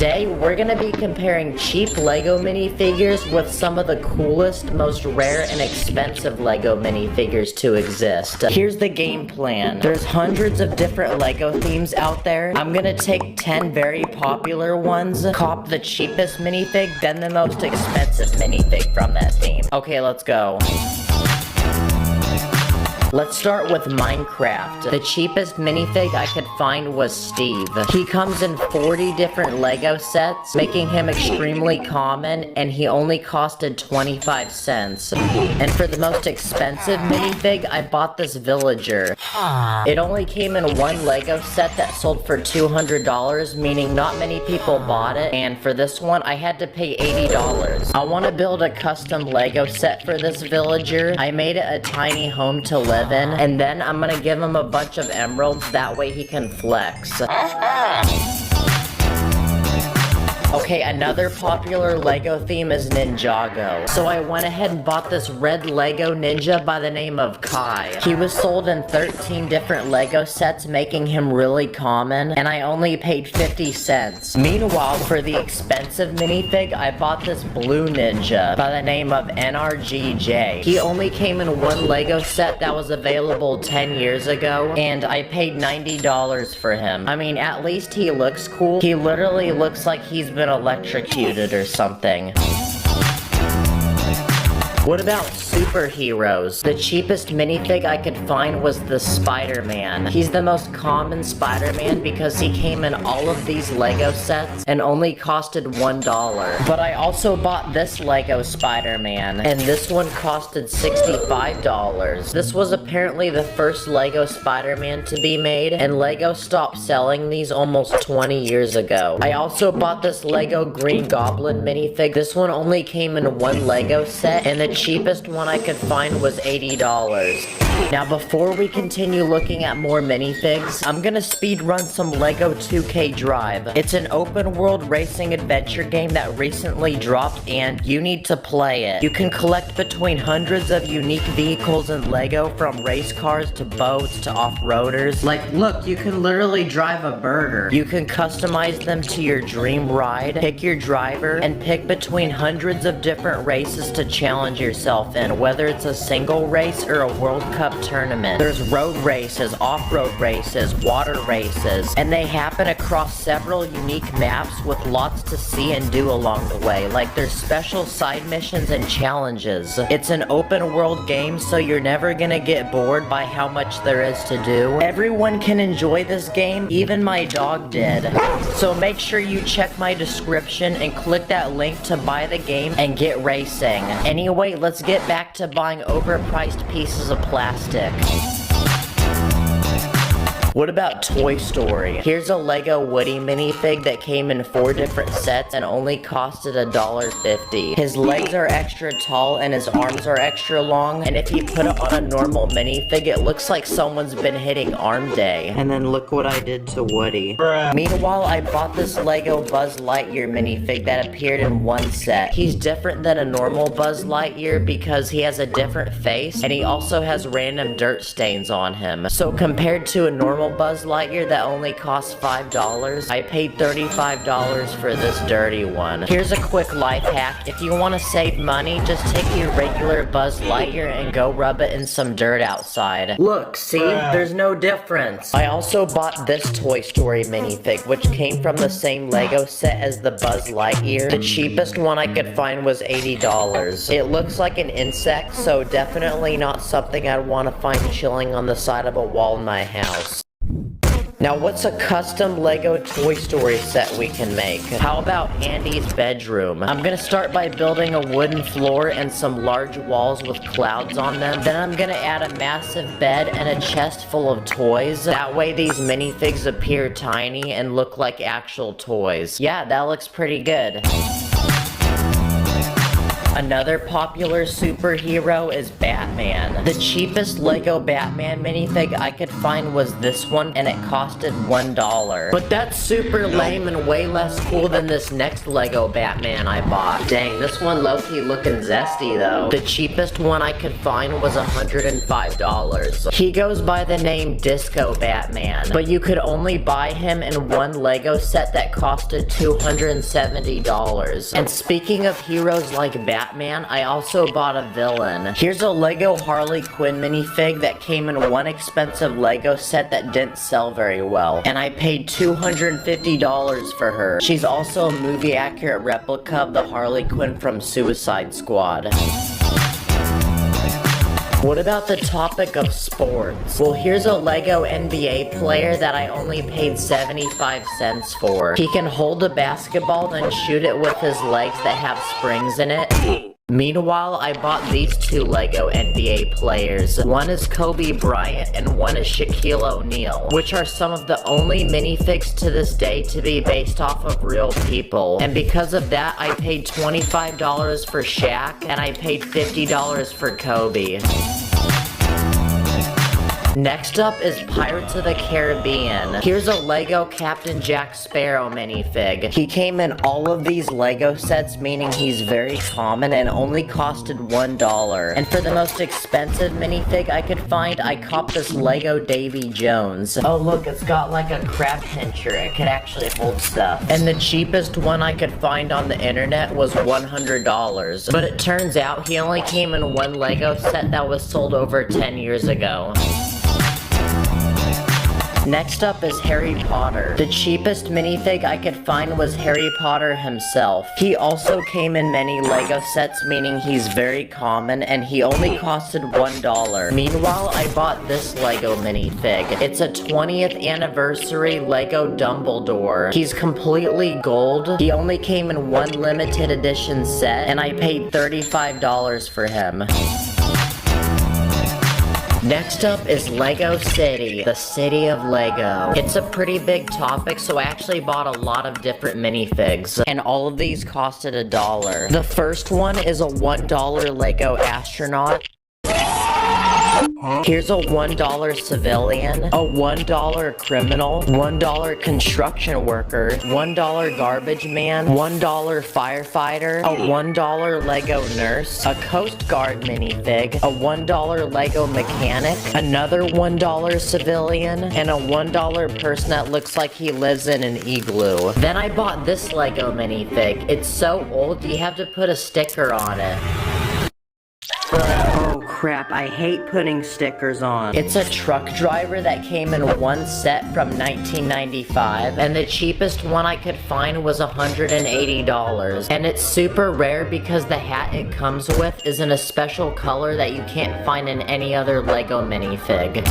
Today, we're gonna be comparing cheap LEGO minifigures with some of the coolest, most rare, and expensive LEGO minifigures to exist. Here's the game plan. There's hundreds of different LEGO themes out there. I'm gonna take 10 very popular ones, cop the cheapest minifig, then the most expensive minifig from that theme. Okay, let's go. Let's start with Minecraft. The cheapest minifig I could find was Steve. He comes in 40 different LEGO sets, making him extremely common, and he only costed 25 cents. And for the most expensive minifig, I bought this villager. It only came in one LEGO set that sold for $200, meaning not many people bought it, and for this one, I had to pay $80. I want to build a custom LEGO set for this villager. I made it a tiny home to live in, and then I'm gonna give him a bunch of emeralds, that way he can flex. Okay, another popular LEGO theme is Ninjago. So I went ahead and bought this red LEGO ninja by the name of Kai. He was sold in 13 different LEGO sets, making him really common, and I only paid 50 cents. Meanwhile, for the expensive minifig, I bought this blue ninja by the name of NRGJ. He only came in one LEGO set that was available 10 years ago, and I paid $90 for him. I mean, at least he looks cool. He literally looks like he's been electrocuted or something. What about superheroes? The cheapest minifig I could find was the Spider-Man. He's the most common Spider-Man because he came in all of these LEGO sets and only costed $1. But I also bought this LEGO Spider-Man, and this one costed $65. This was apparently the first LEGO Spider-Man to be made, and LEGO stopped selling these almost 20 years ago. I also bought this LEGO Green Goblin minifig. This one only came in one LEGO set, and the cheapest one I could find was $80. Now before we continue looking at more minifigs, I'm gonna speed run some LEGO 2K Drive. It's an open world racing adventure game that recently dropped, and you need to play it. You can collect between hundreds of unique vehicles in LEGO, from race cars to boats to off-roaders. Like, look, you can literally drive a burger. You can customize them to your dream ride, pick your driver, and pick between hundreds of different races to challenge yourself in, whether it's a single race or a World Cup tournament. There's road races, off-road races, water races, and they happen across several unique maps with lots to see and do along the way. Like, there's special side missions and challenges. It's an open world game, so you're never gonna get bored by how much there is to do. Everyone can enjoy this game, even my dog did. So make sure you check my description and click that link to buy the game and get racing. Anyway, let's get back to buying overpriced pieces of plastic. What about Toy Story? Here's a LEGO Woody minifig that came in 4 different sets and only costed $1.50. His legs are extra tall and his arms are extra long, and if you put it on a normal minifig, it looks like someone's been hitting arm day. And then look what I did to Woody. Meanwhile, I bought this LEGO Buzz Lightyear minifig that appeared in one set. He's different than a normal Buzz Lightyear because he has a different face, and he also has random dirt stains on him. So compared to a normal Buzz Lightyear that only costs $5, I paid $35 for this dirty one. Here's a quick life hack. If you want to save money, just take your regular Buzz Lightyear and go rub it in some dirt outside. Look, see? There's no difference. I also bought this Toy Story minifig, which came from the same LEGO set as the Buzz Lightyear. The cheapest one I could find was $80. It looks like an insect, so definitely not something I'd want to find chilling on the side of a wall in my house. Now, what's a custom LEGO Toy Story set we can make? How about Andy's bedroom? I'm gonna start by building a wooden floor and some large walls with clouds on them. Then I'm gonna add a massive bed and a chest full of toys. That way these minifigs appear tiny and look like actual toys. Yeah, that looks pretty good. Another popular superhero is Batman. The cheapest Lego Batman minifig I could find was this one, and it costed $1. But that's super lame and way less cool than this next Lego Batman I bought. Dang, this one low-key looking zesty though. The cheapest one I could find was $105. He goes by the name Disco Batman, but you could only buy him in one Lego set that costed $270. And speaking of heroes like Batman, I also bought a villain. Here's a Lego Harley Quinn minifig that came in one expensive Lego set that didn't sell very well, and I paid $250 for her. She's also a movie-accurate replica of the Harley Quinn from Suicide Squad. What about the topic of sports? Well, here's a Lego NBA player that I only paid 75 cents for. He can hold a basketball and shoot it with his legs that have springs in it. Meanwhile, I bought these two Lego NBA players. One is Kobe Bryant and one is Shaquille O'Neal, which are some of the only minifigs to this day to be based off of real people. And because of that, I paid $25 for Shaq and I paid $50 for Kobe. Next up is Pirates of the Caribbean. Here's a Lego Captain Jack Sparrow minifig. He came in all of these Lego sets, meaning he's very common and only costed $1. And for the most expensive minifig I could find, I copped this Lego Davy Jones. Oh look, it's got like a crab pincher. It could actually hold stuff. And the cheapest one I could find on the internet was $100. But it turns out he only came in one Lego set that was sold over 10 years ago. Next up is Harry Potter. The cheapest minifig I could find was Harry Potter himself. He also came in many Lego sets, meaning he's very common, and he only costed $1. Meanwhile, I bought this Lego minifig. It's a 20th anniversary Lego Dumbledore. He's completely gold. He only came in one limited edition set, and I paid $35 for him. Next up is Lego City, the city of Lego. It's a pretty big topic, so I actually bought a lot of different minifigs, and all of these costed $1. The first one is a $1 Lego astronaut. Here's a $1 civilian, a $1 criminal, $1 construction worker, $1 garbage man, $1 firefighter, a $1 Lego nurse, a Coast Guard minifig, a $1 Lego mechanic, another $1 civilian, and a $1 person that looks like he lives in an igloo. Then I bought this Lego minifig. It's so old, you have to put a sticker on it. Oh crap, I hate putting stickers on. It's a truck driver that came in one set from 1995, and the cheapest one I could find was $180. And it's super rare because the hat it comes with is in a special color that you can't find in any other Lego minifig.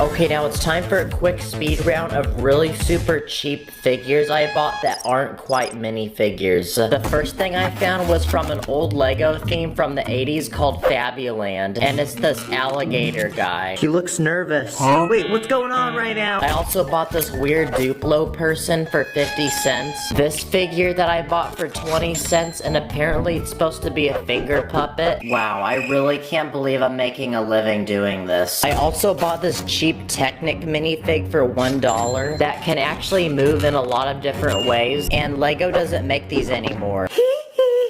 Okay, now it's time for a quick speed round of really super cheap figures I bought that aren't quite minifigures. The first thing I found was from an old Lego theme from the 80s called Fabuland, and it's this alligator guy. He looks nervous. Huh? Wait, what's going on right now? I also bought this weird Duplo person for 50 cents. This figure that I bought for 20 cents, and apparently it's supposed to be a finger puppet. Wow, I really can't believe I'm making a living doing this. I also bought this cheap Technic minifig for $1 that can actually move in a lot of different ways, and Lego doesn't make these anymore.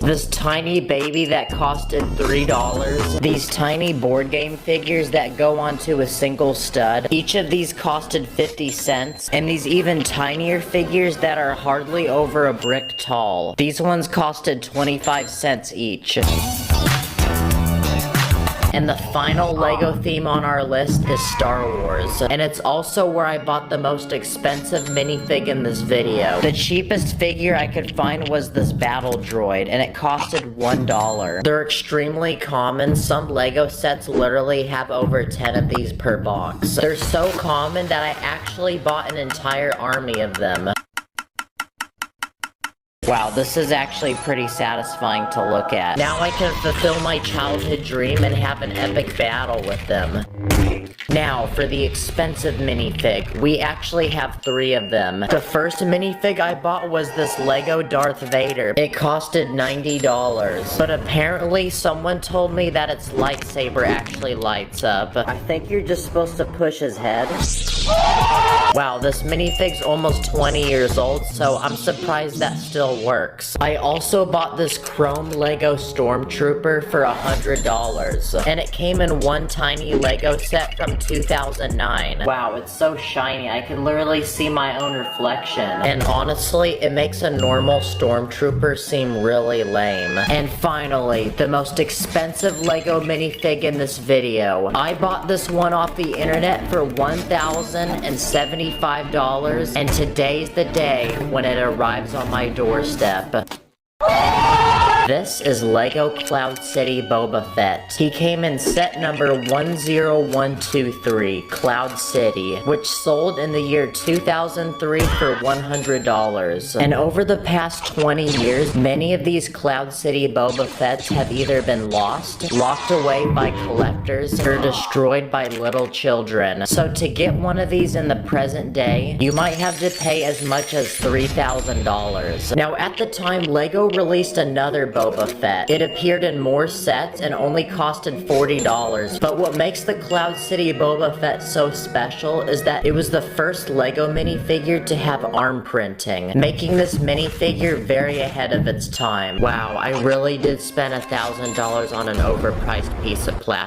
This tiny baby that costed $3. These tiny board game figures that go onto a single stud. Each of these costed 50 cents. And these even tinier figures that are hardly over a brick tall. These ones costed 25 cents each. And the final Lego theme on our list is Star Wars. And it's also where I bought the most expensive minifig in this video. The cheapest figure I could find was this battle droid, and it costed $1. They're extremely common. Some Lego sets literally have over 10 of these per box. They're so common that I actually bought an entire army of them. Wow, this is actually pretty satisfying to look at. Now I can fulfill my childhood dream and have an epic battle with them. Now, for the expensive minifig, we actually have 3 of them. The first minifig I bought was this Lego Darth Vader. It costed $90, but apparently someone told me that its lightsaber actually lights up. I think you're just supposed to push his head. Wow, this minifig's almost 20 years old, so I'm surprised that still works. I also bought this chrome Lego Stormtrooper for $100, and it came in one tiny Lego set from 2009. Wow, it's so shiny, I can literally see my own reflection. And honestly, it makes a normal Stormtrooper seem really lame. And finally, the most expensive Lego minifig in this video. I bought this one off the internet for $1,075, and today's the day when it arrives on my doorstep. This is Lego Cloud City Boba Fett. He came in set number 10123, Cloud City, which sold in the year 2003 for $100. And over the past 20 years, many of these Cloud City Boba Fetts have either been lost, locked away by collectors, or destroyed by little children. So to get one of these in the present day, you might have to pay as much as $3,000. Now at the time, Lego released another Boba Fett. It appeared in more sets and only costed $40, but what makes the Cloud City Boba Fett so special is that it was the first Lego minifigure to have arm printing, making this minifigure very ahead of its time. Wow, I really did spend $1,000 on an overpriced piece of plastic.